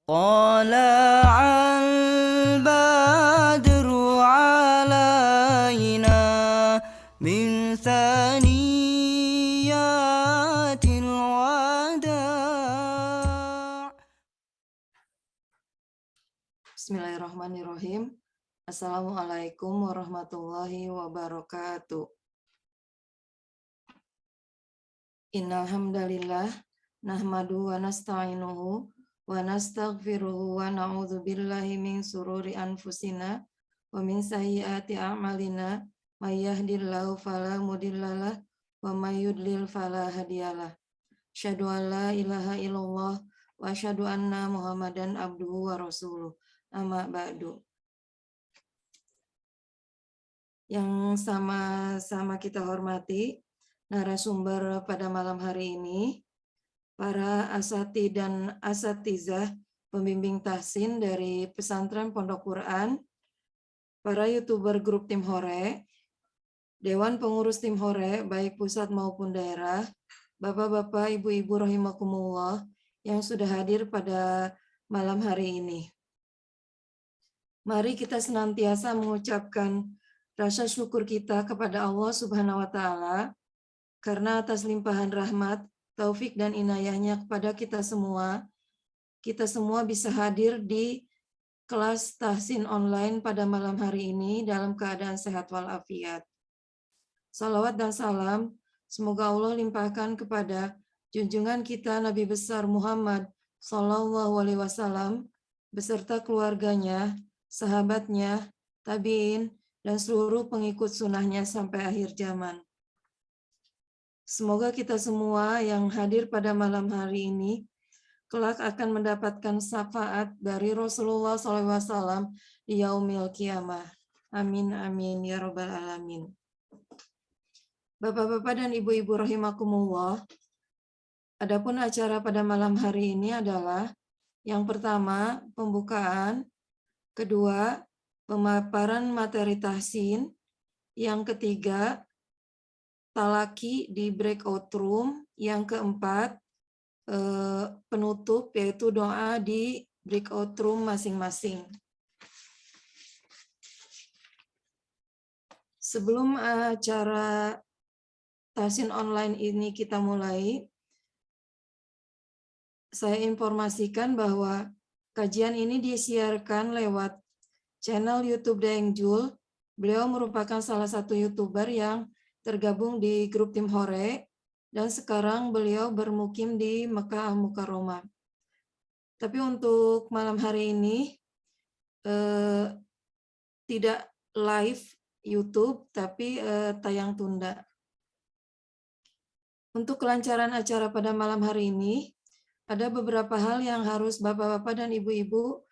طلع البدر علينا من ثنيات الوداع. Bismillahirrahmanirrahim. Assalamualaikum warahmatullahi wabarakatuh. Innal hamdalillah nahmadu wa nasta'inuhu wa nastaghfiruhu wa na'udzu billahi min sururi anfusina wa min sayyiati a'malina may yahdihillahu fala mudhillalah wa may yudlil fala hadiyalah. Asyhadu an la ilaha illallah wa asyhadu anna Muhammadan abduhu wa rasuluh. Amma ba'du. Yang sama-sama kita hormati narasumber pada malam hari ini, para asati dan asatizah pembimbing tahsin dari pesantren Pondok Quran, para YouTuber grup Tim Hore, Dewan Pengurus Tim Hore baik pusat maupun daerah, Bapak-bapak, Ibu-ibu rahimakumullah yang sudah hadir pada malam hari ini. Mari kita senantiasa mengucapkan rasa syukur kita kepada Allah Subhanahu wa taala karena atas limpahan rahmat, taufik dan inayahnya kepada kita semua bisa hadir di kelas tahsin online pada malam hari ini dalam keadaan sehat walafiat. Salawat dan salam semoga Allah limpahkan kepada junjungan kita Nabi besar Muhammad Sallallahu Alaihi Wasallam beserta keluarganya, sahabatnya, tabiin, dan seluruh pengikut sunnahnya sampai akhir zaman. Semoga kita semua yang hadir pada malam hari ini kelak akan mendapatkan syafaat dari Rasulullah SAW di yaumil qiyamah. Amin, amin, ya rabbal alamin. Bapak-bapak dan ibu-ibu rahimakumullah, adapun acara pada malam hari ini adalah yang pertama, pembukaan, kedua, pemaparan materi tahsin, yang ketiga, talaki di breakout room, yang keempat, penutup yaitu doa di breakout room masing-masing. Sebelum acara tahsin online ini kita mulai, saya informasikan bahwa kajian ini disiarkan lewat channel YouTube Daeng Jul. Beliau merupakan salah satu YouTuber yang tergabung di grup Tim Hore, dan sekarang beliau bermukim di Mekah Al-Mukarramah. Tapi untuk malam hari ini tidak live YouTube, tapi tayang tunda. Untuk kelancaran acara pada malam hari ini, ada beberapa hal yang harus bapak-bapak dan ibu-ibu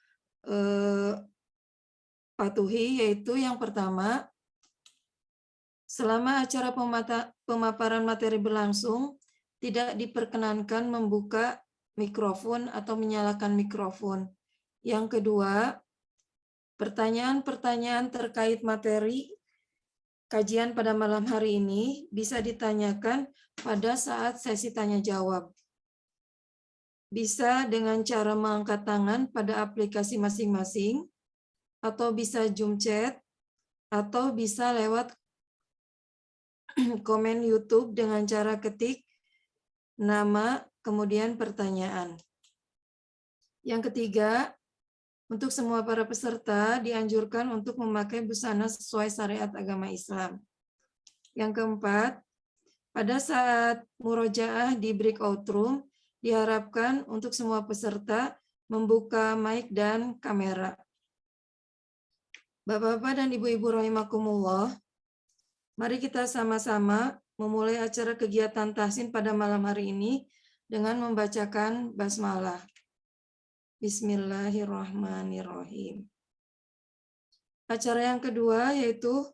patuhi, yaitu yang pertama, selama acara pemaparan materi berlangsung, tidak diperkenankan membuka mikrofon atau menyalakan mikrofon. Yang kedua, pertanyaan-pertanyaan terkait materi kajian pada malam hari ini bisa ditanyakan pada saat sesi tanya jawab. Bisa dengan cara mengangkat tangan pada aplikasi masing-masing, atau bisa Zoom chat, atau bisa lewat komen YouTube dengan cara ketik nama, kemudian pertanyaan. Yang ketiga, untuk semua para peserta dianjurkan untuk memakai busana sesuai syariat agama Islam. Yang keempat, pada saat murojaah di breakout room, diharapkan untuk semua peserta membuka mic dan kamera. Bapak-bapak dan ibu-ibu rahimakumullah, mari kita sama-sama memulai acara kegiatan tahsin pada malam hari ini dengan membacakan basmalah. Bismillahirrahmanirrahim. Acara yang kedua yaitu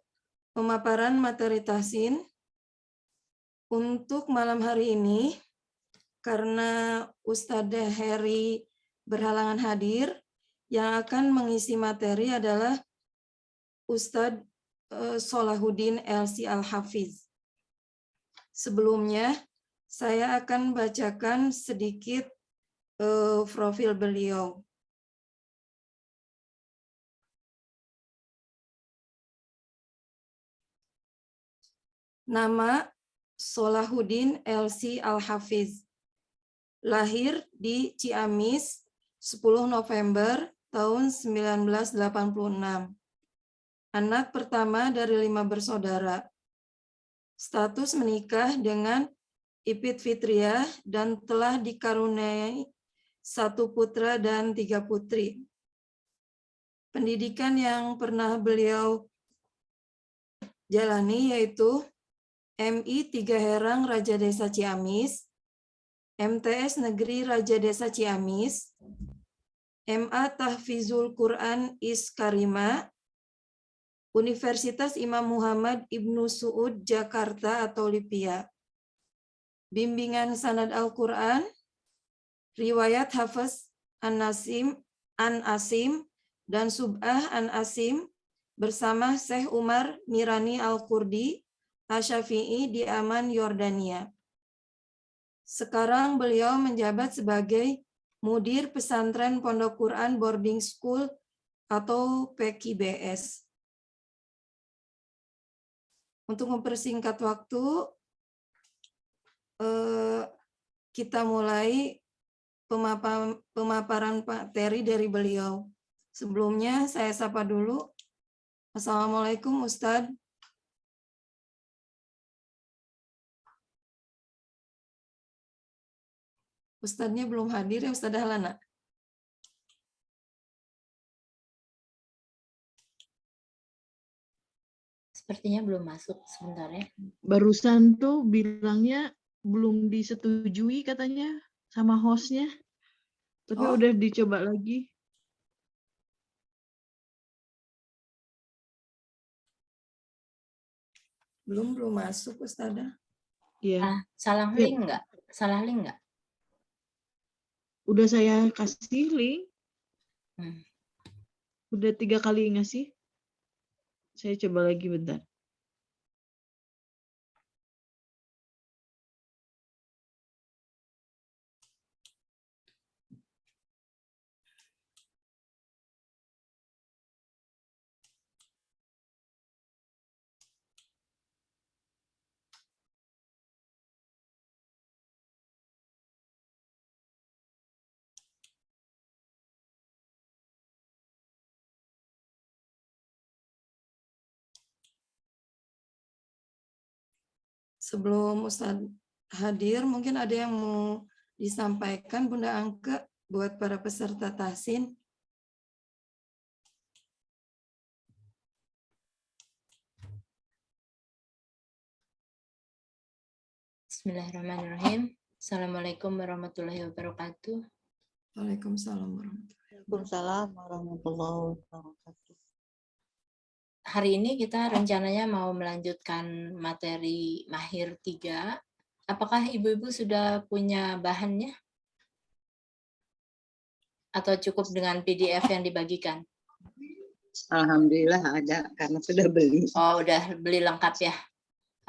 pemaparan materi tahsin. Untuk malam hari ini, karena Ustadzah Heri berhalangan hadir, yang akan mengisi materi adalah Ustadz Solahuddin LC Al-Hafiz. Sebelumnya, saya akan bacakan sedikit profil beliau. Nama Solahuddin LC Al-Hafiz. Lahir di Ciamis 10 November tahun 1986. Anak pertama dari 5 bersaudara. Status menikah dengan Ipit Fitriah dan telah dikaruniai 1 putra dan 3 putri. Pendidikan yang pernah beliau jalani yaitu MI 3 Herang Raja Desa Ciamis, MTS Negeri Raja Desa Ciamis, MA Tahfizul Quran Is Karima, Universitas Imam Muhammad Ibnu Suud Jakarta atau Lipia. Bimbingan Sanad Al-Quran, Riwayat Hafiz An-Nasim, An-Asim, dan Sub'ah An-Asim bersama Syekh Umar Mirani Al-Kurdi Asy-Syafi'i di Amman, Yordania. Sekarang beliau menjabat sebagai Mudir Pesantren Pondok Quran Boarding School atau PKBS. Untuk mempersingkat waktu, kita mulai pemaparan materi dari beliau. Sebelumnya saya sapa dulu. Assalamualaikum Ustadz. Ustadznya belum hadir ya Ustadz Dahlan. Sepertinya belum masuk sebentar ya. Barusan tuh bilangnya belum disetujui katanya sama hostnya. Tapi Oh. udah dicoba lagi. Belum masuk Ustadzah. Iya. Salah Ya. link nggak? Salah link nggak? Udah saya kasih link. Hmm. Udah 3 kali ngasih. Saya coba lagi bentar. Sebelum Ustadz hadir, mungkin ada yang mau disampaikan Bunda Angke buat para peserta tahsin. Bismillahirrahmanirrahim. Assalamualaikum warahmatullahi wabarakatuh. Waalaikumsalam warahmatullahi wabarakatuh. Waalaikumsalam warahmatullahi wabarakatuh. Hari ini kita rencananya mau melanjutkan materi Mahir 3. Apakah ibu-ibu sudah punya bahannya? Atau cukup dengan PDF yang dibagikan? Alhamdulillah ada karena sudah beli. Oh, udah beli lengkap ya?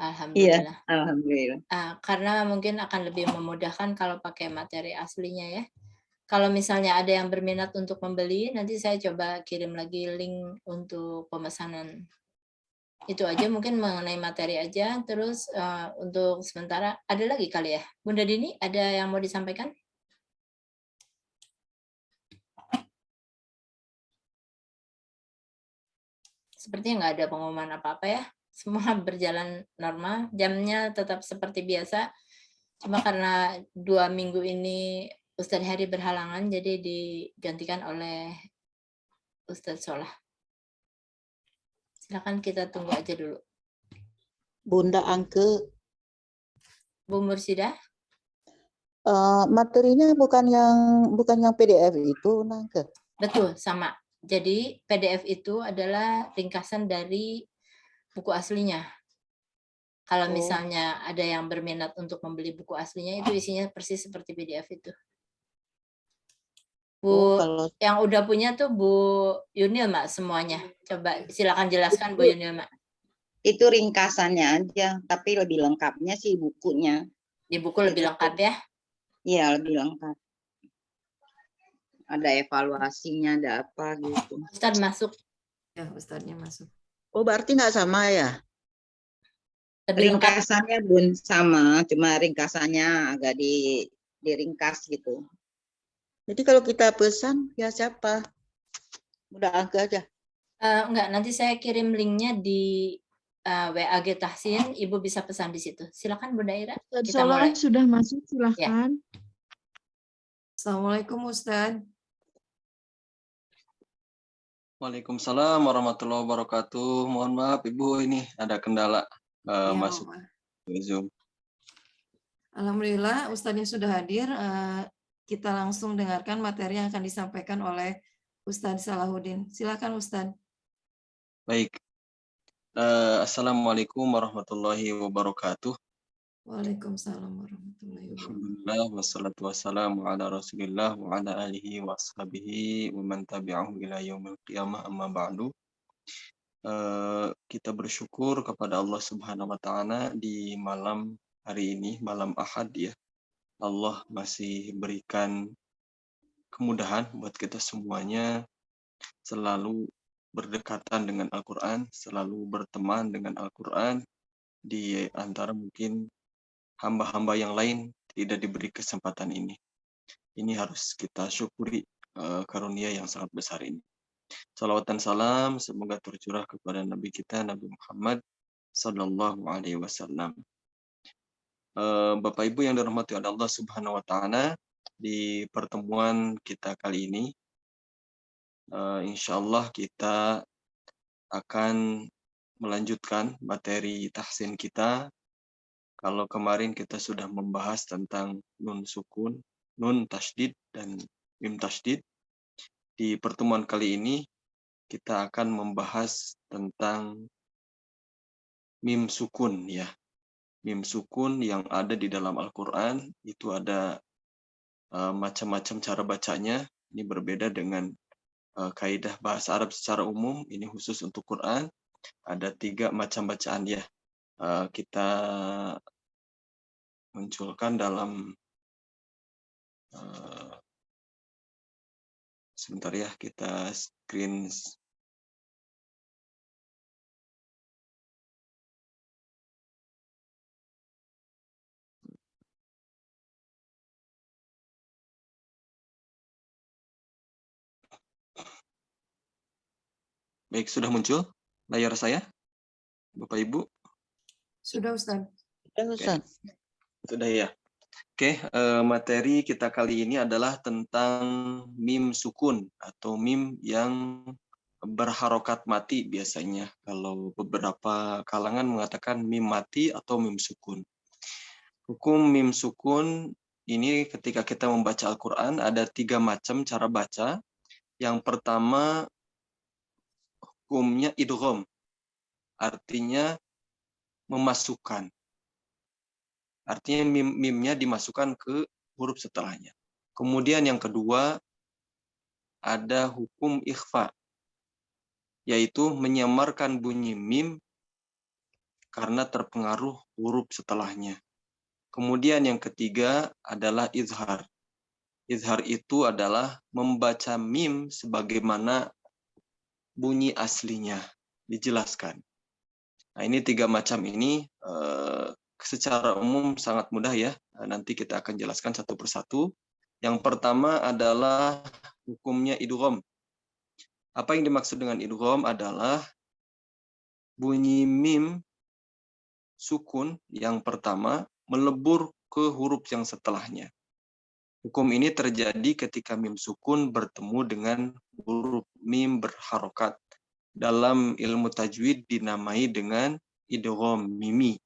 Iya, Alhamdulillah. alhamdulillah. Karena mungkin akan lebih memudahkan kalau pakai materi aslinya ya. Kalau misalnya ada yang berminat untuk membeli, nanti saya coba kirim lagi link untuk pemesanan. Itu aja mungkin mengenai materi aja. Terus untuk sementara, ada lagi kali ya? Bunda Dini, ada yang mau disampaikan? Sepertinya nggak ada pengumuman apa-apa ya. Semua berjalan normal, jamnya tetap seperti biasa. Cuma karena 2 minggu ini Ustadz Heri berhalangan, jadi digantikan oleh Ustadz Solah. Silakan kita tunggu aja dulu. Bunda Angke, Bu Mursidah, materinya bukan yang PDF itu, Nangke. betul, sama. Jadi PDF itu adalah ringkasan dari buku aslinya. Kalau Oh. misalnya ada yang berminat untuk membeli buku aslinya, itu isinya persis seperti PDF itu. Bu, kalau yang udah punya tuh Bu Yunil, Mak, semuanya. Coba silakan jelaskan Bu Yunil, Mak. itu ringkasannya aja, tapi lebih lengkapnya sih bukunya. Di buku lebih lengkap ya. Iya, lebih lengkap. Ada evaluasinya, ada apa gitu. Ustadz masuk. Ya, Ustadznya masuk. Oh, berarti nggak sama ya? Lebih lengkap. Ringkasannya Bun sama, cuma ringkasannya agak diringkas gitu. Jadi kalau kita pesan ya siapa? Udah agak aja. Enggak, nanti saya kirim linknya di WAG Tahsin, Ibu bisa pesan di situ. Silakan Bu Daira, Ustadz kita mulai. Soleh sudah masuk, silahkan. Assalamualaikum Ustadz. Waalaikumsalam warahmatullahi wabarakatuh. Mohon maaf Ibu, ini ada kendala Ya, masuk Bapak. ke Zoom. Alhamdulillah Ustadz yang sudah hadir. Kita langsung dengarkan materi yang akan disampaikan oleh Ustadz Salahuddin. Silakan Ustadz. Baik. Assalamualaikum warahmatullahi wabarakatuh. Waalaikumsalam warahmatullahi wabarakatuh. Alhamdulillah wassalatu wassalamu ala Rasulillah wa ala alihi wa ashabihi wa man tabi'ahu ila yaumil qiyamah amma ba'du. Kita bersyukur kepada Allah Subhanahu wa taala di malam hari ini, malam Ahad ya. Allah masih berikan kemudahan buat kita semuanya selalu berdekatan dengan Al-Quran, selalu berteman dengan Al-Quran, di antara mungkin hamba-hamba yang lain tidak diberi kesempatan ini. Ini harus kita syukuri karunia yang sangat besar ini. Salawat dan salam semoga tercurah kepada Nabi kita, Nabi Muhammad Sallallahu Alaihi Wasallam. Bapak Ibu yang dirahmati oleh Allah Subhanahu Wa Taala, di pertemuan kita kali ini, insya Allah kita akan melanjutkan materi tahsin kita. Kalau kemarin kita sudah membahas tentang nun sukun, nun tasydid, dan mim tasydid, di pertemuan kali ini kita akan membahas tentang mim sukun ya. Mim sukun yang ada di dalam Al-Quran itu ada macam-macam cara bacanya. Ini berbeda dengan kaidah bahasa Arab secara umum. Ini khusus untuk Quran. Ada 3 macam bacaan ya. Kita munculkan dalam sebentar ya, kita screen. Baik, sudah muncul layar saya, Bapak Ibu? Sudah Ustadz. Sudah ya. Oke, materi kita kali ini adalah tentang mim sukun atau mim yang berharokat mati biasanya. Kalau beberapa kalangan mengatakan mim mati atau mim sukun. Hukum mim sukun ini ketika kita membaca Al-Quran ada 3 macam cara baca. Yang pertama hukumnya idgham, artinya memasukkan. Artinya mimnya dimasukkan ke huruf setelahnya. Kemudian yang kedua ada hukum ikhfa, yaitu menyamarkan bunyi mim karena terpengaruh huruf setelahnya. Kemudian yang ketiga adalah izhar. Izhar itu adalah membaca mim sebagaimana bunyi aslinya, dijelaskan. Nah, ini 3 macam ini secara umum sangat mudah ya. Nanti kita akan jelaskan satu persatu. Yang pertama adalah hukumnya idgham. Apa yang dimaksud dengan idgham adalah bunyi mim sukun yang pertama melebur ke huruf yang setelahnya. Hukum ini terjadi ketika mim sukun bertemu dengan huruf mim berharokat. Dalam ilmu tajwid dinamai dengan idgham mimi.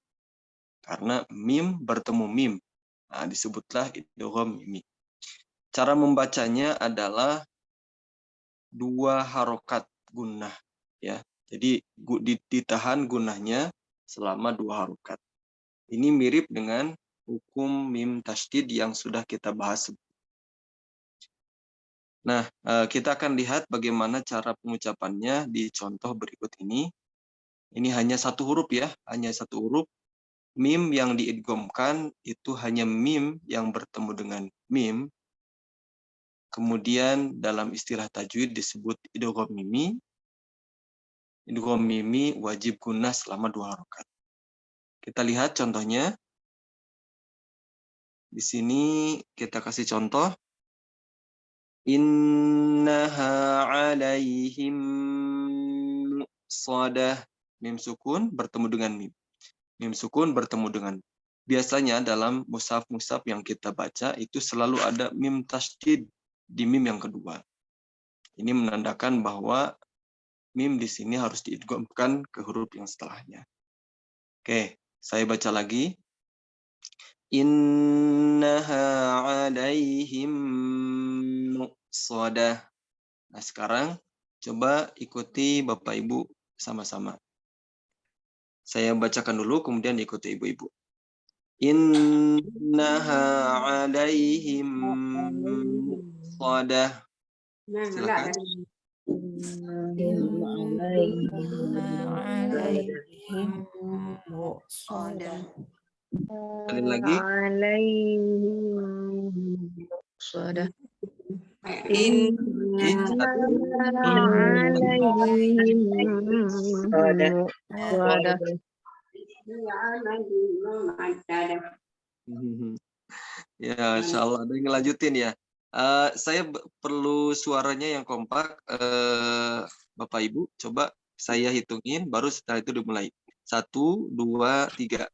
Karena mim bertemu mim. Nah, disebutlah idgham mimi. Cara membacanya adalah 2 harokat gunnah. Ya. Jadi ditahan gunnahnya selama 2 harokat. Ini mirip dengan hukum mim tasydid yang sudah kita bahas. Nah, kita akan lihat bagaimana cara pengucapannya di contoh berikut ini. Ini hanya 1 huruf ya, hanya 1 huruf. Mim yang diidghamkan itu hanya mim yang bertemu dengan mim. Kemudian dalam istilah tajwid disebut idgham mimi. Idgham mimi wajib gunnah selama 2 harokat. Kita lihat contohnya. Di sini kita kasih contoh. Innaha alaihim muqsadah. Mim sukun bertemu dengan mim. Mim sukun bertemu dengan. Biasanya dalam mushaf-mushaf yang kita baca itu selalu ada mim tasydid di mim yang kedua. Ini menandakan bahwa mim di sini harus diidghamkan ke huruf yang setelahnya. Oke, saya baca lagi. Innaha alaihim muqsadah. Nah, sekarang coba ikuti Bapak Ibu sama-sama. Saya bacakan dulu, kemudian ikuti Ibu-Ibu. Innaha alaihim muqsadah. Silakan. alaihim muqsadah. Sekali lagi. Ya, insya Allah ada yang ngelanjutin ya. Saya perlu suaranya yang kompak. Bapak Ibu, coba saya hitungin, baru setelah itu dimulai. 1, 2, 3.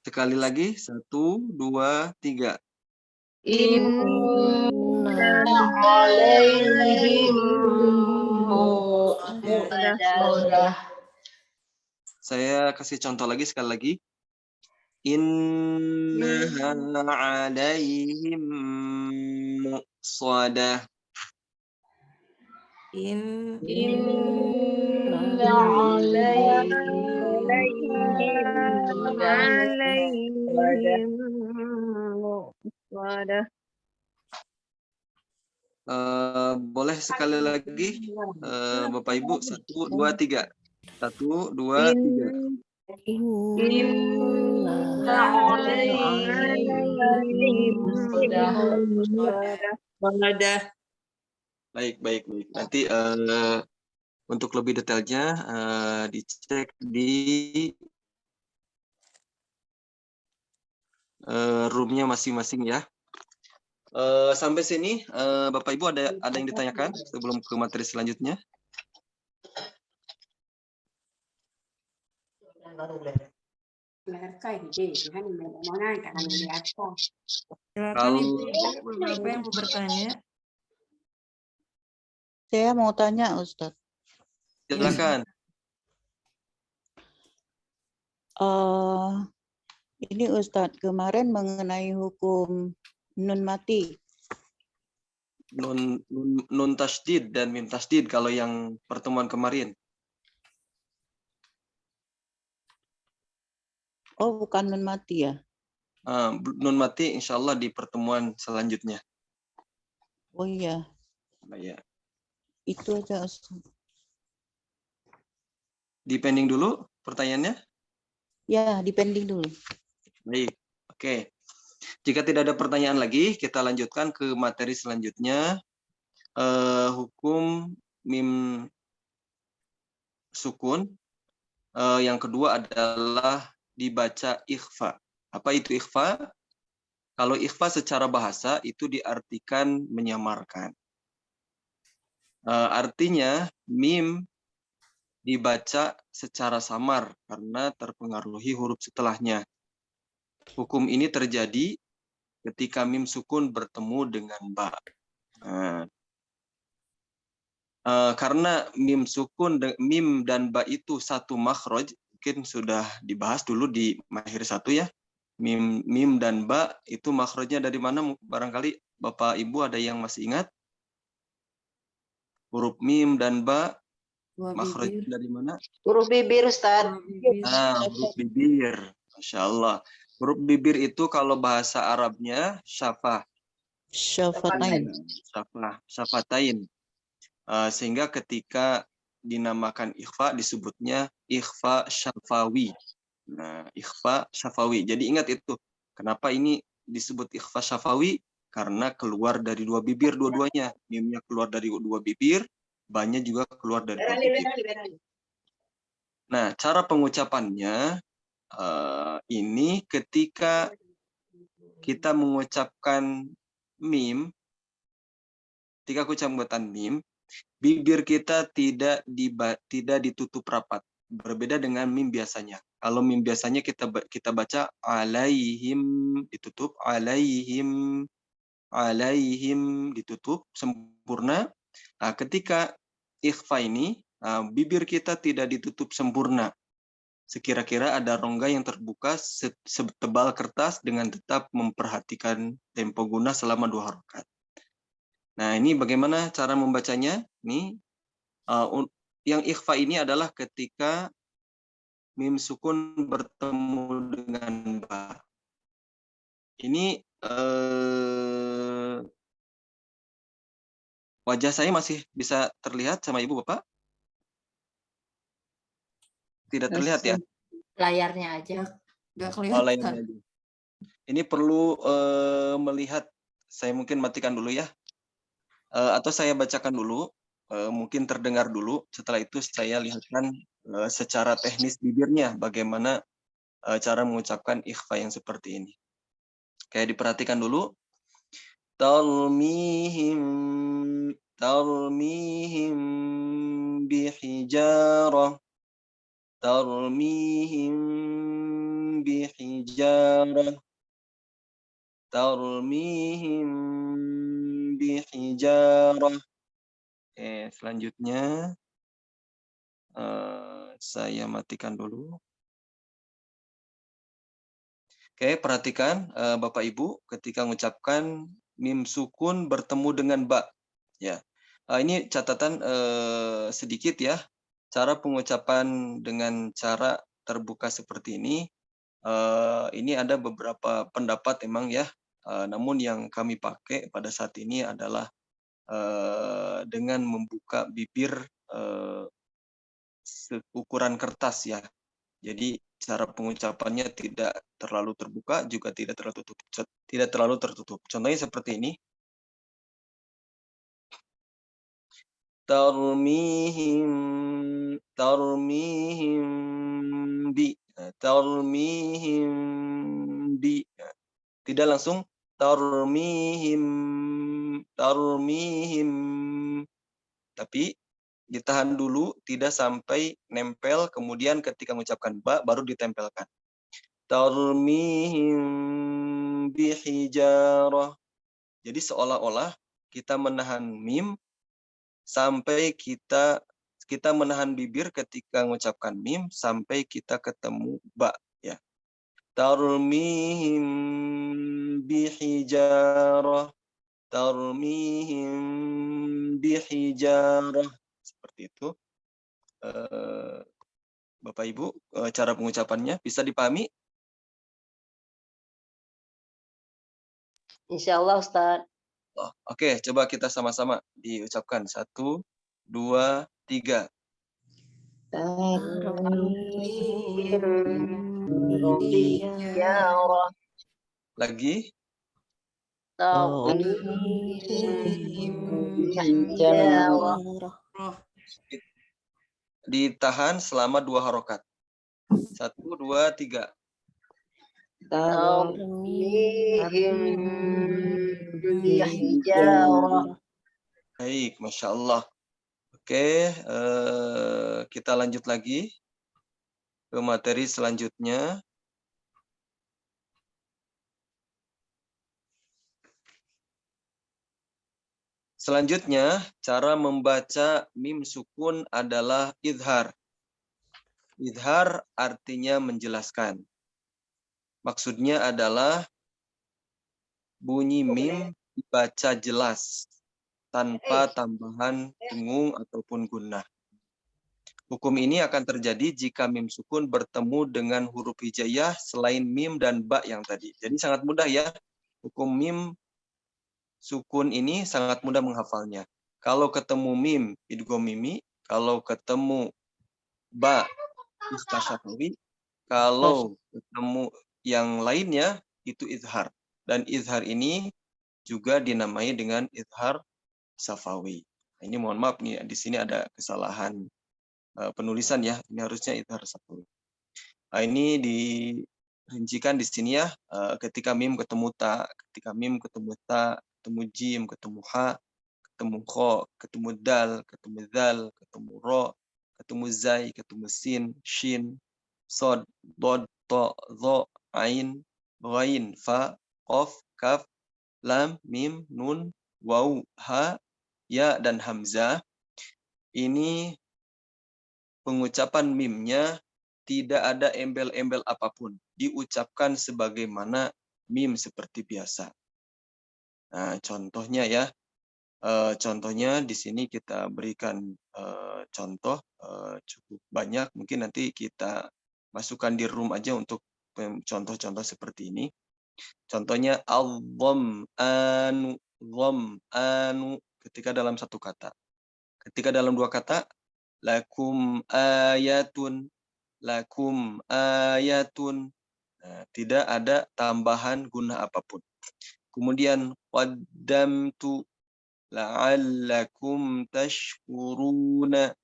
Sekali lagi, 1, 2, 3. Saya kasih contoh lagi sekali lagi. Innaha alaihim muqsadah. Boleh sekali lagi, Bapak Ibu, 1, 2, 3. 1, 2, 3. Baik. Nanti untuk lebih detailnya dicek di roomnya masing-masing ya. Sampai sini Bapak Ibu ada yang ditanyakan sebelum ke materi selanjutnya? Silakan Ibu, beberapa yang mau bertanya. Saya mau tanya, Ustadz. Silakan. Ini Ustadz, kemarin mengenai hukum nun mati. Nun tasydid dan mim tasydid kalau yang pertemuan kemarin. Oh, bukan nun mati ya? Nun mati insya Allah di pertemuan selanjutnya. Oh iya, Ya. itu aja Ustadz. Dipending dulu pertanyaannya? Ya, dipending dulu. Baik, oke. Jika tidak ada pertanyaan lagi, kita lanjutkan ke materi selanjutnya. Hukum mim sukun. Yang kedua adalah dibaca ikhfa. Apa itu ikhfa? Kalau ikhfa secara bahasa itu diartikan menyamarkan. Artinya mim dibaca secara samar karena terpengaruhi huruf setelahnya. Hukum ini terjadi ketika mim sukun bertemu dengan ba. Karena mim sukun, mim dan ba itu satu makhraj, mungkin sudah dibahas dulu di mahir 1 ya. Mim dan ba itu makhrajnya dari mana? Barangkali Bapak Ibu ada yang masih ingat? Huruf mim dan ba makhrajnya dari mana? Huruf bibir, Ustaz. Huruf bibir. Masya Allah. Huruf bibir itu kalau bahasa Arabnya syafah. Syafatain. Syafatain. Sehingga ketika dinamakan ikhfa disebutnya ikhfa syafawi. Nah, ikhfa syafawi. Jadi ingat itu. Kenapa ini disebut ikhfa syafawi? karena keluar dari dua bibir dua-duanya. Mimnya keluar dari dua bibir, ba-nya juga keluar dari dua bibir. Nah, cara pengucapannya ini ketika kita mengucapkan mim, ketika ucapkan mim, bibir kita tidak ditutup rapat. Berbeda dengan mim biasanya. Kalau mim biasanya kita baca alaihim ditutup, alaihim ditutup sempurna. Nah, ketika ikhfa ini, bibir kita tidak ditutup sempurna. Sekira-kira ada rongga yang terbuka setebal kertas dengan tetap memperhatikan tempo guna selama 2 harokat. Nah, ini bagaimana cara membacanya? Nih, yang ikhfa ini adalah ketika mim sukun bertemu dengan ba. Ini wajah saya masih bisa terlihat sama Ibu Bapak? Tidak terlihat ya? Layarnya aja. Nggak Oh, kelihatan. layarnya aja. Ini perlu melihat, saya mungkin matikan dulu ya. Atau saya bacakan dulu, mungkin terdengar dulu. Setelah itu saya lihatkan secara teknis bibirnya, bagaimana cara mengucapkan ikhfa yang seperti ini. Kayak diperhatikan dulu. Tarmihim bihijarah. Tarmihim bihijarah. Tarmihim bihijarah. Oke, selanjutnya saya matikan dulu. Oke, perhatikan Bapak Ibu ketika mengucapkan mim sukun bertemu dengan ba. Ya, ini catatan sedikit ya. Cara pengucapan dengan cara terbuka seperti ini. Ini ada beberapa pendapat emang ya. Namun yang kami pakai pada saat ini adalah dengan membuka bibir seukuran kertas ya. Jadi cara pengucapannya tidak terlalu terbuka juga tidak terlalu tertutup. Contohnya seperti ini. Tarmihim bi. Tidak langsung tarmihim, tapi ditahan dulu, tidak sampai nempel, kemudian ketika mengucapkan ba, baru ditempelkan. Tarmihim bihijarah. Jadi seolah-olah kita menahan mim, sampai kita menahan bibir ketika mengucapkan mim, sampai kita ketemu ba. Ya. Tarmihim bihijarah. Tarmihim bihijarah. Seperti itu. Bapak Ibu, cara pengucapannya bisa dipahami? Insya Allah, Ustaz. Oh, oke, coba kita sama-sama diucapkan. 1, 2, 3. Lagi. Ditahan selama 2 harokat. 1, 2, 3. Baik, Masya Allah. Oke, kita lanjut lagi ke materi selanjutnya. Selanjutnya, cara membaca mim sukun adalah idhar. Idhar artinya menjelaskan. Maksudnya adalah bunyi mim dibaca jelas, tanpa tambahan dengung ataupun gunnah. Hukum ini akan terjadi jika mim sukun bertemu dengan huruf hijaiyah selain mim dan ba yang tadi. Jadi sangat mudah ya. Hukum mim sukun ini sangat mudah menghafalnya. Kalau ketemu mim, idgham mimi. Kalau ketemu ba, istasyafawi. Kalau ketemu yang lainnya, itu izhar. Dan izhar ini juga dinamai dengan idhar safawi. Ini mohon maaf nih, di sini ada kesalahan penulisan ya. Ini harusnya idhar safawi. Ini dirincikan di sini ya, ketika mim ketemu ta, ketika mim ketemu ta, ketemu jim, ketemu ha, ketemu kho, ketemu dal, ketemu zal, ketemu ro, ketemu zai, ketemu sin, shin, sod, dod, to, zo, ain, ghain, fa, qaf, kaf, lam, mim, nun, waw, ha, ya, dan hamzah. Ini pengucapan mimnya tidak ada embel-embel apapun. Diucapkan sebagaimana mim seperti biasa. Nah, contohnya ya. Contohnya di sini kita berikan contoh cukup banyak. Mungkin nanti kita masukkan di room aja untuk contoh-contoh seperti ini. Contohnya anu ketika dalam satu kata. Ketika dalam dua kata, lakum ayatun. Nah, tidak ada tambahan guna apapun. Kemudian qaddamtu la'allakum tashkuruna.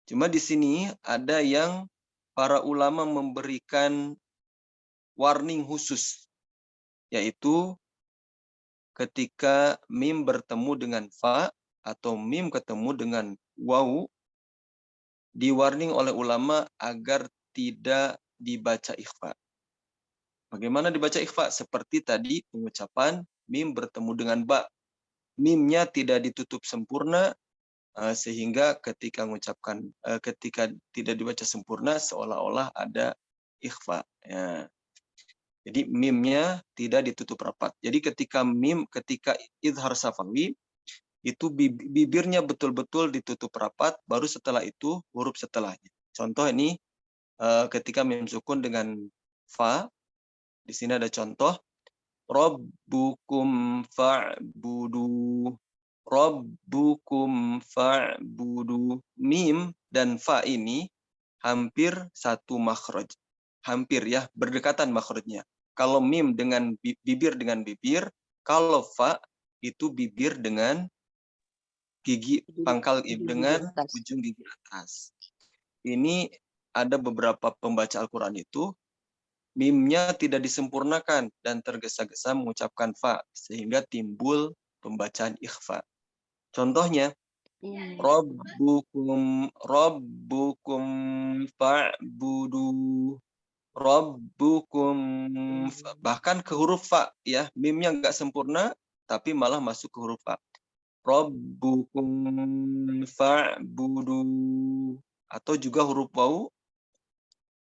Cuma di sini ada yang para ulama memberikan warning khusus, yaitu ketika mim bertemu dengan fa atau mim ketemu dengan waw, di-warning oleh ulama agar tidak dibaca ikhfa. Bagaimana dibaca ikhfa? Seperti tadi pengucapan mim bertemu dengan ba. Mimnya tidak ditutup sempurna, sehingga ketika mengucapkan ketika tidak dibaca sempurna seolah-olah ada ikhfa. Ya. Jadi mimnya tidak ditutup rapat. Jadi ketika idhar safawi itu bibirnya betul-betul ditutup rapat, baru setelah itu huruf setelahnya. Contoh ini ketika mim sukun dengan fa, di sini ada contoh Rabbukum fa'budu. Rabbukum fa'budu. Mim dan fa ini hampir satu makhraj. Hampir ya, berdekatan makhrajnya. Kalau mim dengan bibir dengan bibir, kalau fa itu bibir dengan gigi pangkal dengan ujung gigi atas. Ini ada beberapa pembaca Al-Quran itu mimnya tidak disempurnakan dan tergesa-gesa mengucapkan fa sehingga timbul pembacaan ikhfa. Contohnya Rabbukum fa'budu. Rabbukum, bahkan ke huruf fa ya, mimnya enggak sempurna tapi malah masuk ke huruf fa. Rabbukum fa'budu, atau juga huruf waw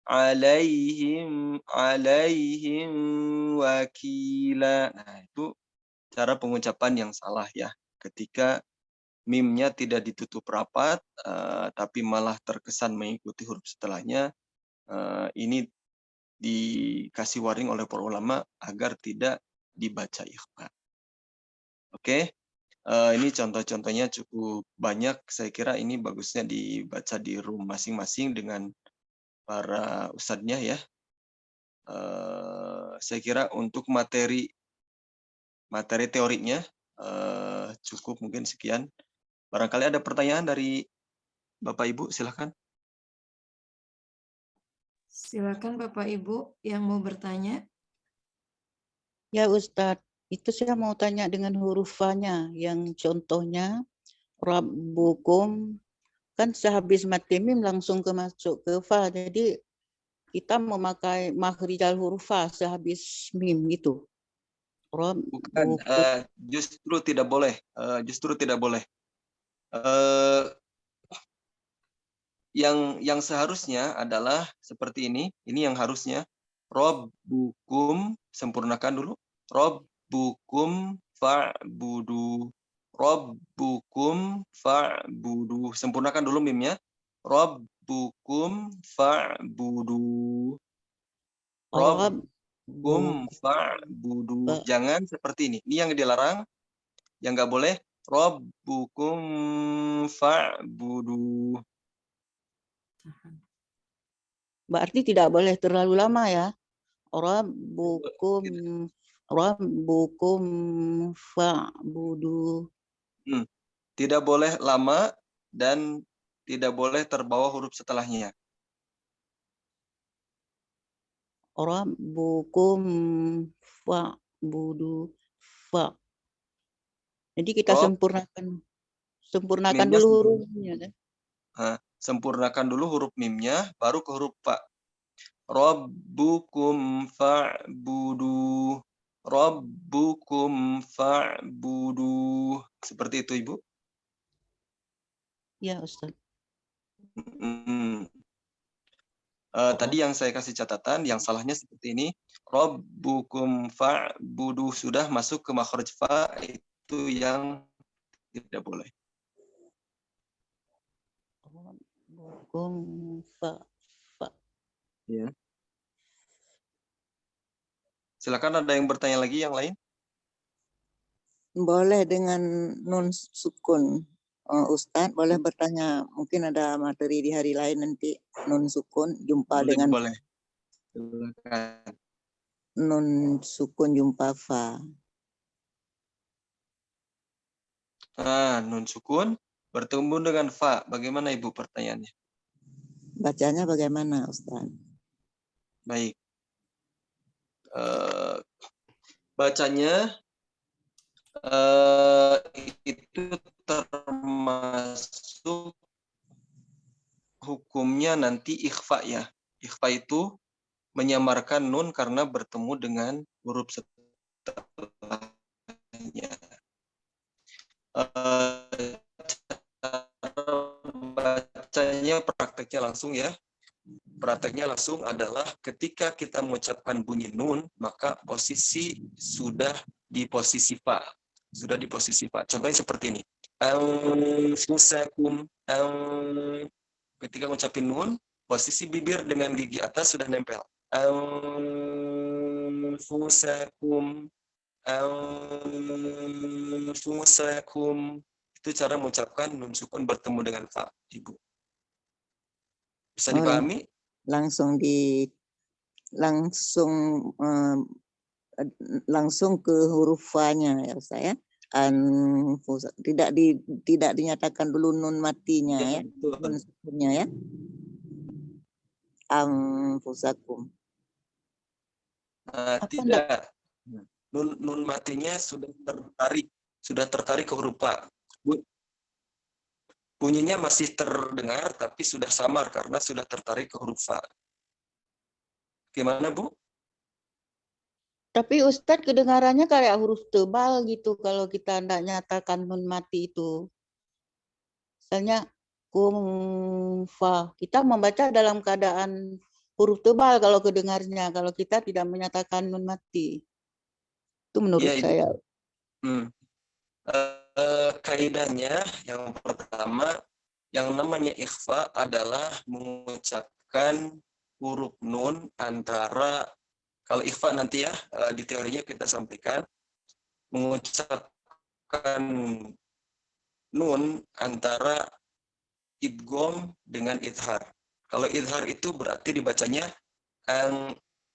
alaihim wakila. Nah, itu cara pengucapan yang salah ya. Ketika mimnya tidak ditutup rapat, tapi malah terkesan mengikuti huruf setelahnya, ini dikasih warning oleh para ulama agar tidak dibaca ikhfa. Oke, ini contoh-contohnya cukup banyak. Saya kira ini bagusnya dibaca di room masing-masing dengan para ustadznya ya. Saya kira untuk materi teorinya cukup mungkin sekian. Barangkali ada pertanyaan dari Bapak Ibu, silakan. Silakan Bapak Ibu yang mau bertanya. Ya Ustadz, itu saya mau tanya dengan huruf fa-nya yang contohnya Rabbukum, kan sehabis mati mim langsung masuk ke fa, jadi kita memakai makhrijal huruf fa sehabis mim gitu. Bukan, justru tidak boleh. Yang seharusnya adalah seperti ini yang harusnya Rabbukum, sempurnakan dulu. Rabbukum fa'budu. Rabbukum fa'budu. Sempurnakan dulu mimnya. Rabbukum fa'budu. Rabbukum fa'budu. Jangan seperti ini. Ini yang dilarang. Yang nggak boleh. Rabbukum fa'budu. Berarti tidak boleh terlalu lama ya. Rabbukum Rabbukum fa'budu. Tidak boleh lama dan tidak boleh terbawa huruf setelahnya. Rabbukum fa'budu fa. Jadi kita Rob, sempurnakan mimnya dulu hurufnya kan. sempurnakan dulu huruf mimnya, baru ke huruf fa. Rabbukum fa'budu. Rabbukum fa'budu. Seperti itu, Ibu. Ya, Ustaz. Tadi yang saya kasih catatan, yang salahnya seperti ini. Rabbukum fa'budu, sudah masuk ke makhraj fa, itu yang tidak boleh. Rabbukum fa. Ya. Silakan, ada yang bertanya lagi yang lain? Boleh dengan nun sukun. Ustadz boleh bertanya, mungkin ada materi di hari lain nanti nun sukun jumpa dengan Boleh. Silakan. nun sukun jumpa fa. Nun sukun bertemu dengan fa. Bagaimana Ibu pertanyaannya? Bacanya bagaimana, Ustadz? Baik. Bacanya itu termasuk hukumnya nanti ikhfa ya. Ikhfa itu menyamarkan nun karena bertemu dengan huruf setelahnya. Bacanya prakteknya langsung ya. Prakteknya langsung adalah ketika kita mengucapkan bunyi nun, maka posisi sudah di posisi fa. Sudah di posisi fa. Contohnya seperti ini. Anfusakum. Ketika mengucapin nun, posisi bibir dengan gigi atas sudah nempel. Anfusakum. Anfusakum. Itu cara mengucapkan nun sukun bertemu dengan fa, Ibu. Bisa dipahami? Langsung ke huruf fa-nya ya Ustaz ya. Tidak dinyatakan dulu nun matinya ya. Nun sukunnya ya. Anfusakum. Tidak. Nun matinya sudah tertarik ke huruf fa. Bunyinya masih terdengar tapi sudah samar karena sudah tertarik ke huruf fa. Gimana, Bu? Tapi Ustadz kedengarannya kayak huruf tebal gitu kalau kita tidak nyatakan nun mati itu. Misalnya kum fa, kita membaca dalam keadaan huruf tebal kalau kedengarnya, kalau kita tidak menyatakan nun mati. Itu menurut saya. Kaidahnya yang pertama, yang namanya ikhfa adalah mengucapkan huruf nun antara, kalau ikhfa nanti ya di teorinya kita sampaikan, mengucapkan nun antara idgham dengan idhar. Kalau idhar itu berarti dibacanya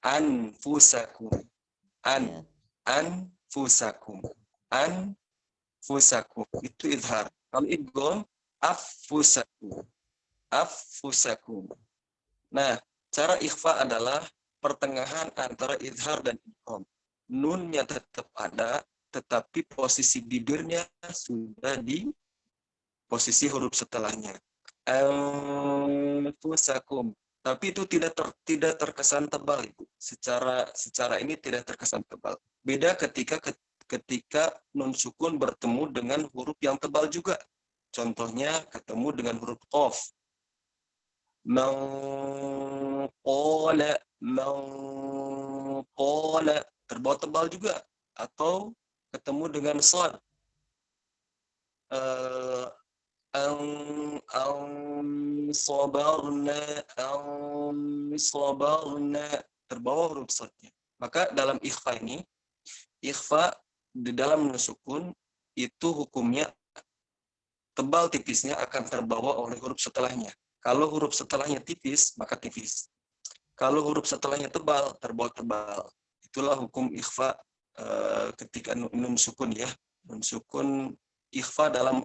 anfusakum. Anfusakum. Anfusakum. Itu idhar. Kalau idgham affusakum. Affusakum. Nah, cara ikhfa adalah pertengahan antara idhar dan idgham. Nunnya tetap ada, tetapi posisi bibirnya sudah di posisi huruf setelahnya. Anfusakum. Tapi itu tidak terkesan tebal, Ibu. Secara ini tidak terkesan tebal. Beda ketika nun sukun bertemu dengan huruf yang tebal juga. Contohnya ketemu dengan huruf qaf. Mangqala, terbawa tebal juga. Atau ketemu dengan shad. Sabarna, terbawa huruf shadnya. Maka dalam ikhfa ini, ikhfa di dalam nun sukun itu hukumnya tebal tipisnya akan terbawa oleh huruf setelahnya. Kalau huruf setelahnya tipis, maka tipis. Kalau huruf setelahnya tebal, terbawa tebal. Itulah hukum ikhfa ketika nun sukun ya, nun sukun ikhfa dalam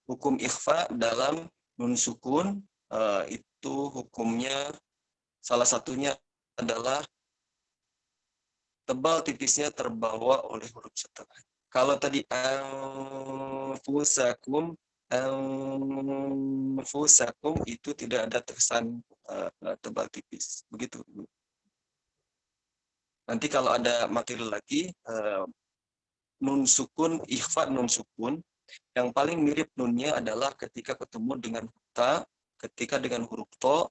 hukum ikhfa dalam nun sukun itu hukumnya salah satunya adalah tebal tipisnya terbawa oleh huruf setelah. Kalau tadi anfusakum itu tidak ada terkesan tebal tipis, begitu. Nanti kalau ada materi lagi nun sukun, ikhfa nun sukun, yang paling mirip nunnya adalah ketika ketemu dengan ta, ketika dengan huruf to,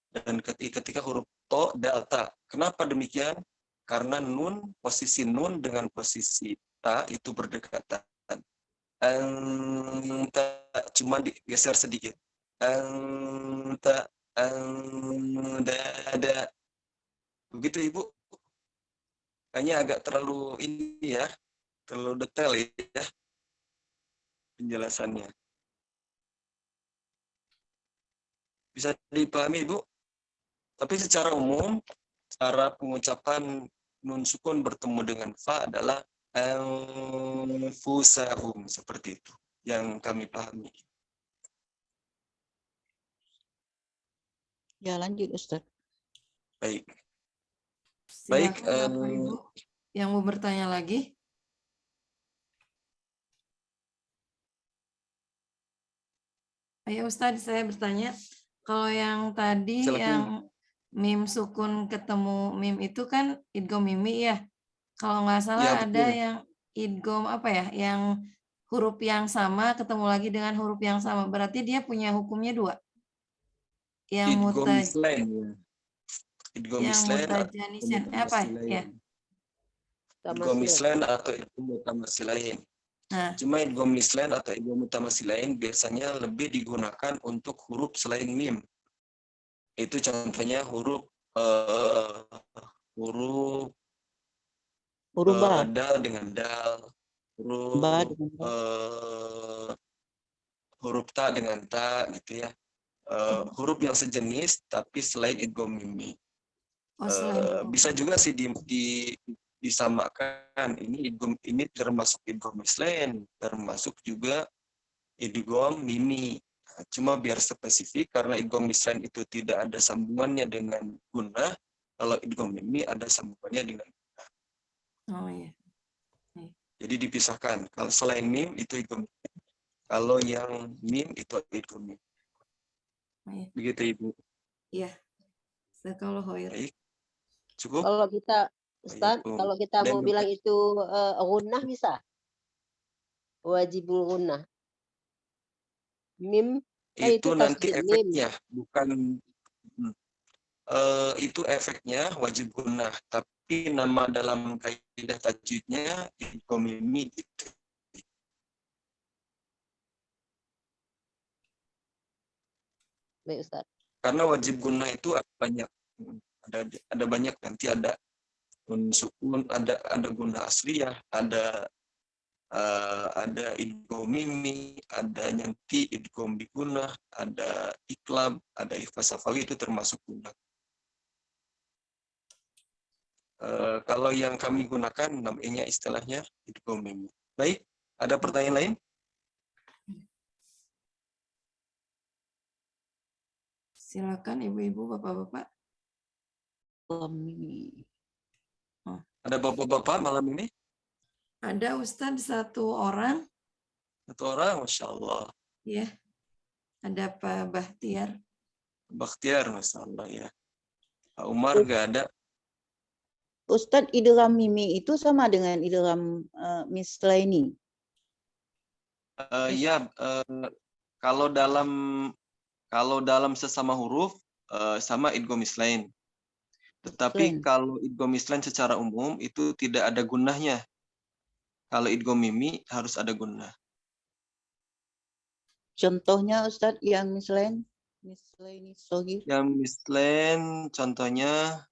dan ketika huruf to, delta. Kenapa demikian? Karena nun, posisi nun dengan posisi ta itu berdekatan. Anta, cuma digeser sedikit. Anta, ada. Begitu Ibu. Kayaknya agak terlalu ini ya, terlalu detail ya penjelasannya. Bisa dipahami Ibu? Tapi secara umum, cara pengucapan nun sukun bertemu dengan fa adalah anfusahum, seperti itu yang kami pahami. Ya, lanjut Ustaz. Baik. Silakan Baik, Bapak Ibu yang mau bertanya lagi. Ayo Ustadz, saya bertanya, kalau yang tadi Silakan. yang mim sukun ketemu mim itu kan idgham mimi ya. Kalau nggak salah Ya, ada betul. yang idgham apa ya, yang huruf yang sama ketemu lagi dengan huruf yang sama. Berarti dia punya hukumnya dua. Yang Idgham mislain ya. Idgham yang mislain atau mutajanisen apa ya? mutamasilain. Idgham mislain atau idgham mutamasilain. Nah, Cuma idgham mislain atau idgham mutamasilain biasanya lebih digunakan untuk huruf selain mim. Itu contohnya huruf Ba. dal dengan dal, Ba huruf dengan ba. huruf ta dengan ta gitu ya. Huruf yang sejenis tapi selain idgham mimi. Bisa juga sih disamakan. Ini termasuk idgham mislain, termasuk juga idgham mimi. Cuma biar spesifik karena idgham mislain itu tidak ada sambungannya dengan gunnah, kalau idgham mimi ada sambungannya dengan gunnah. oh iya. Jadi dipisahkan. Kalau selain mim itu idgham mimi. Kalau yang mim itu idgham mimi. Oh, iya. Begitu Ibu. Iya. Kalau khair. Baik. Cukup? Kalau kita Ustaz, Baik, Bu. kalau kita Dan mau bilang itu gunnah bisa? Wajibul gunnah. Mim kan itu nanti tasdid mim. efeknya, bukan itu efeknya wajib gunnah, tapi nama dalam kaidah tajwidnya idgham mimi gitu. Baik Ustaz. Karena wajib gunnah itu banyak, ada banyak, nanti ada nun sukun, ada gunnah asliyah, ada idgham mimi, ada nanti idgham bi gunnah, ada iklab, ada ikhfa safawi, itu termasuk gunnah. Kalau yang kami gunakan namanya istilahnya idgham mimi. Baik, ada pertanyaan lain? Silakan ibu-ibu, bapak-bapak. Ada bapak-bapak malam ini? Ada Ustadz satu orang. Satu orang, Masya Allah. Ya. Ada Pak Bahtiar. Bakhtiar, Masya Allah ya. Pak Umar nggak ada. Ustadz, idgham mimi itu sama dengan idgham mislaini. Ya, kalau dalam sesama huruf sama idgham mislain. Tetapi kalau idgham mislain secara umum itu tidak ada gunnahnya. Kalau idgham mimi harus ada gunnah. Contohnya Ustadz yang mislaini shogir. Yang mislain contohnya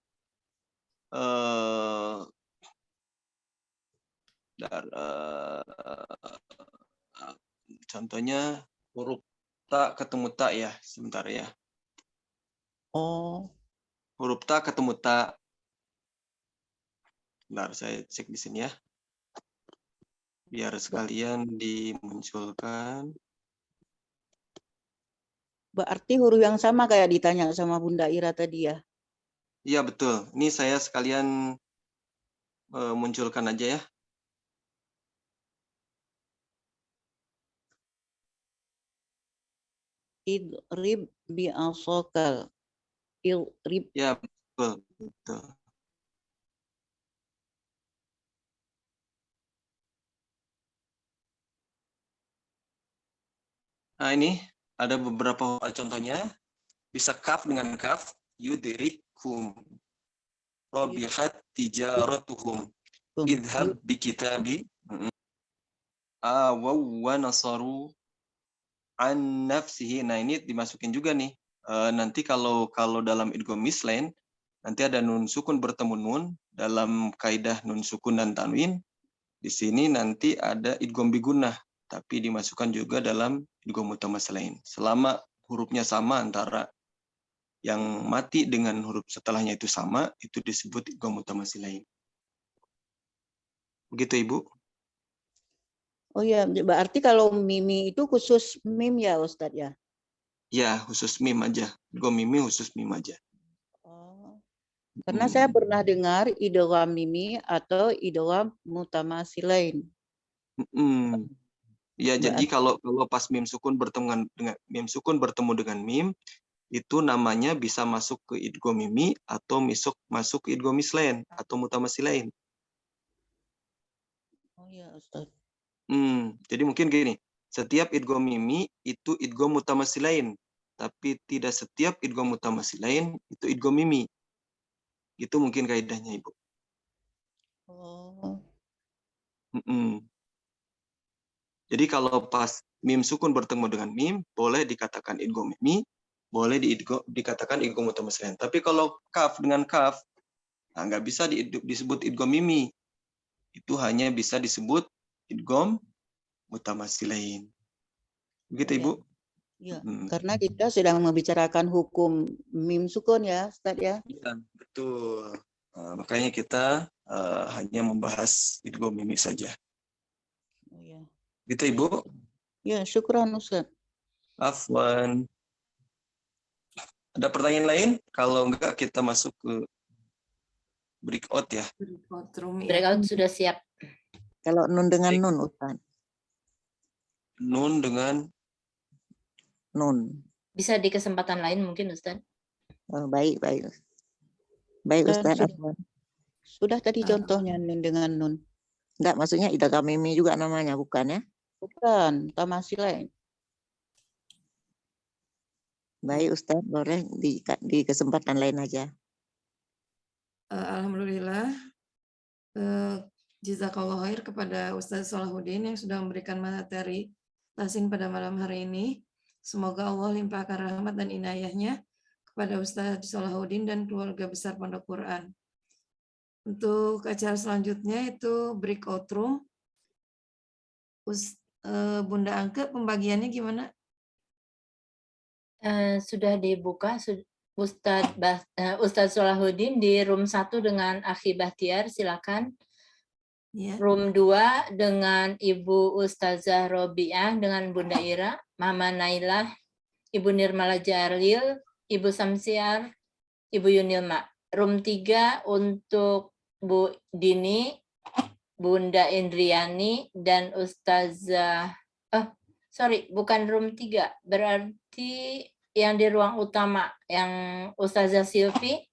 contohnya huruf ta ketemu ta ya, sebentar ya. Oh. Huruf ta ketemu ta. Bentar, saya cek di sini ya. Biar sekalian dimunculkan. Berarti huruf yang sama kayak ditanya sama Bunda Ira tadi ya. Iya betul. Ini saya sekalian munculkan aja ya. Idrib bi'asokal. Idrib. Ya betul. Betul. Nah ini ada beberapa contohnya. Bisa kaf dengan kaf. Yudrikum. Rabihat tijaratuhum. Idhab bi kitabi. Awaw wa nasaru an nafsihi. Nah ini dimasukin juga nih. Nanti kalau dalam idgham mislain nanti ada nun sukun bertemu nun dalam kaidah nun sukun dan tanwin. Di sini nanti ada idgham bigunnah, tapi dimasukkan juga dalam idgham mutamatsilain. Selama hurufnya sama antara yang mati dengan huruf setelahnya itu sama, itu disebut idgham mutamatsilain. Begitu Ibu? Oh iya, berarti kalau mimi itu khusus mim ya Ustadz ya? Ya, khusus mim aja. Idgham mimi khusus mim aja. Oh. Karena saya pernah dengar idgham mimi atau idgham mutamatsilain. Ya, jadi kalau pas mim sukun bertemu dengan mim, itu namanya bisa masuk ke idgham mimi atau masuk ke idgham mislain atau mutamatsilain. Oh iya Ustadz. Jadi mungkin gini, setiap idgham mimi itu idgham mutamatsilain, tapi tidak setiap idgham mutamatsilain itu idgham mimi. Itu mungkin kaidahnya Ibu. Oh. Jadi kalau pas mim sukun bertemu dengan mim, boleh dikatakan idgham mimi, boleh dikatakan idgham mutamatsilain. Tapi kalau kaf dengan kaf, nah nggak bisa disebut idgham mimi. Itu hanya bisa disebut idgham mutamatsilain. Begitu Ibu? Ya, karena kita sedang membicarakan hukum mim sukun ya, Ustadz ya. Iya, betul. Makanya kita hanya membahas idgham mimi saja. Oh, ya. Gitu Ibu? Ya, syukran Ustadz. Afwan. Ada pertanyaan lain? Kalau enggak kita masuk ke breakout ya. Breakout sudah siap. Kalau nun dengan nun Ustadz. Nun dengan nun. Bisa di kesempatan lain mungkin Ustadz. Oh, baik. Baik Ustadz. Sudah tadi contohnya nun dengan nun. Enggak, maksudnya idgham mimi juga namanya, bukan ya? Bukan, mutamatsilain. Baik Ustadz, boleh di kesempatan lain aja. Alhamdulillah. Jazakallah khair kepada Ustaz Salahuddin yang sudah memberikan materi tahsin pada malam hari ini. Semoga Allah limpahkan rahmat dan inayahnya kepada Ustaz Salahuddin dan keluarga besar Pondok Quran. Untuk acara selanjutnya itu breakout room. Bunda Angke, pembagiannya gimana? Sudah dibuka, Ustadz Salahuddin di room 1 dengan Akhi Bahtiar, silakan. Ya. Room 2 dengan Ibu Ustazah Robiah dengan Bunda Ira, Mama Nailah, Ibu Nirmala Jalil, Ibu Samsiar, Ibu Yunilma. Room 3 untuk Bu Dini, Bunda Indriani, dan Ustazah, bukan room 3, berarti yang di ruang utama, yang Ustazah Silvi,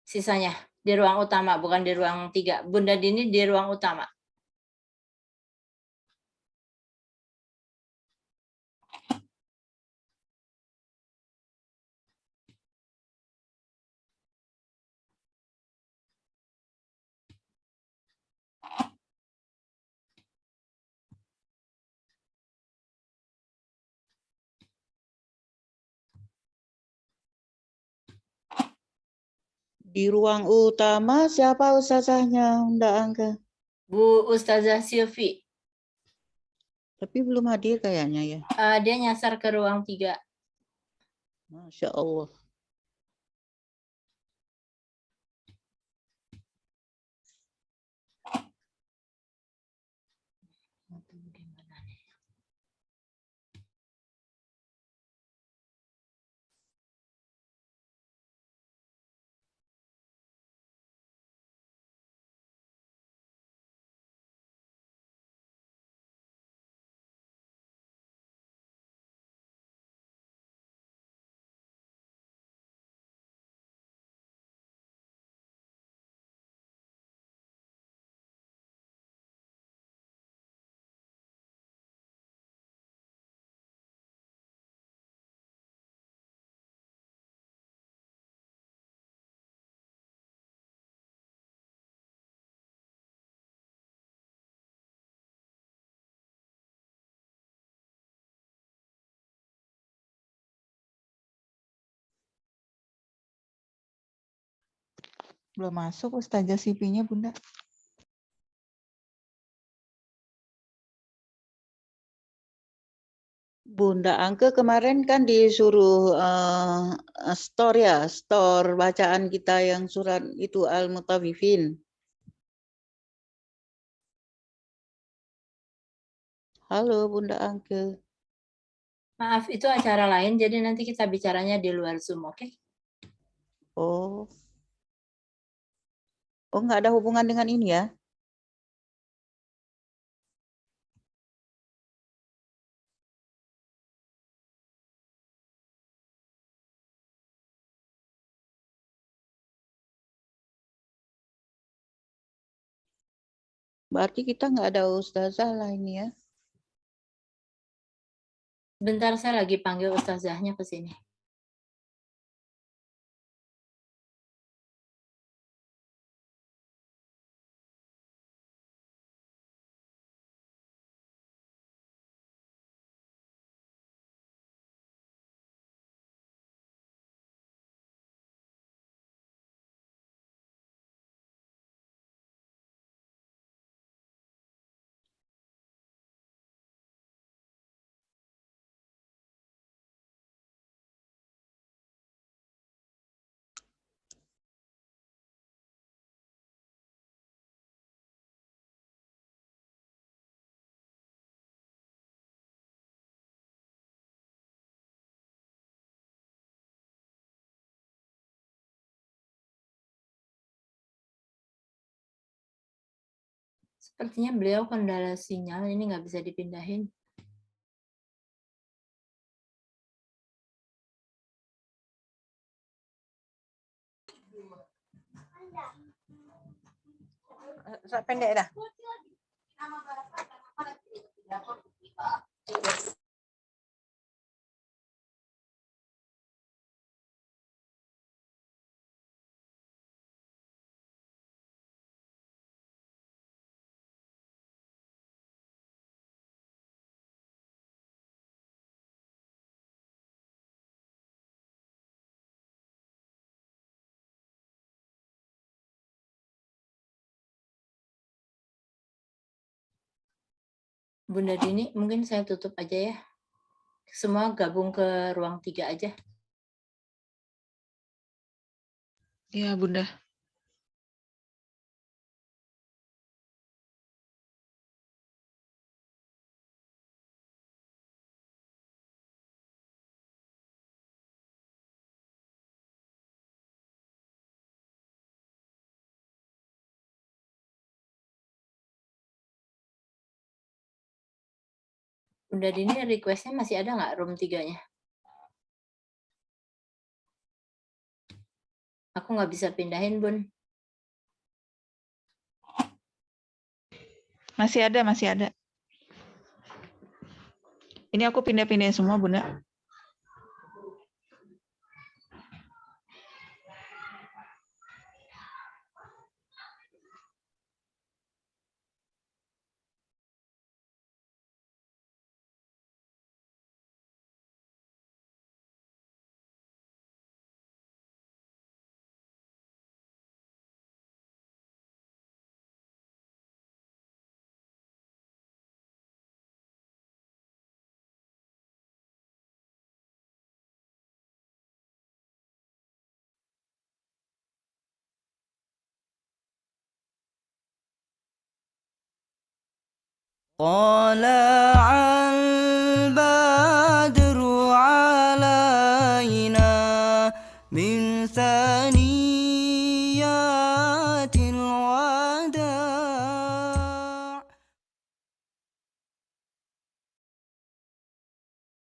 sisanya di ruang utama, bukan di ruang 3. Bunda Dini di ruang utama. Di ruang utama siapa ustazahnya, Bunda Angga? Bu Ustazah Silvi. Tapi belum hadir kayaknya ya. Dia nyasar ke ruang 3. Masya Allah. Belum masuk Ustazah CV-nya, Bunda. Bunda Angke kemarin kan disuruh store ya, store bacaan kita yang surat itu Al-Mutawifin. Halo Bunda Angke. Maaf, itu acara lain, jadi nanti kita bicaranya di luar Zoom, oke? Oh. Oh, nggak ada hubungan dengan ini ya? Berarti kita nggak ada ustazah lah ini ya? Bentar, saya lagi panggil ustazahnya ke sini. Sepertinya beliau kendala sinyal, ini nggak bisa dipindahin. Pendek dah. Bunda Dini, mungkin saya tutup aja ya. Semua gabung ke ruang 3 aja. Iya, Bunda. Bunda Dini, request-nya masih ada nggak room 3-nya? Aku nggak bisa pindahin, Bun. Masih ada, masih ada. Ini aku pindah-pindahin semua, Bunda. طلع البدر علينا من ثني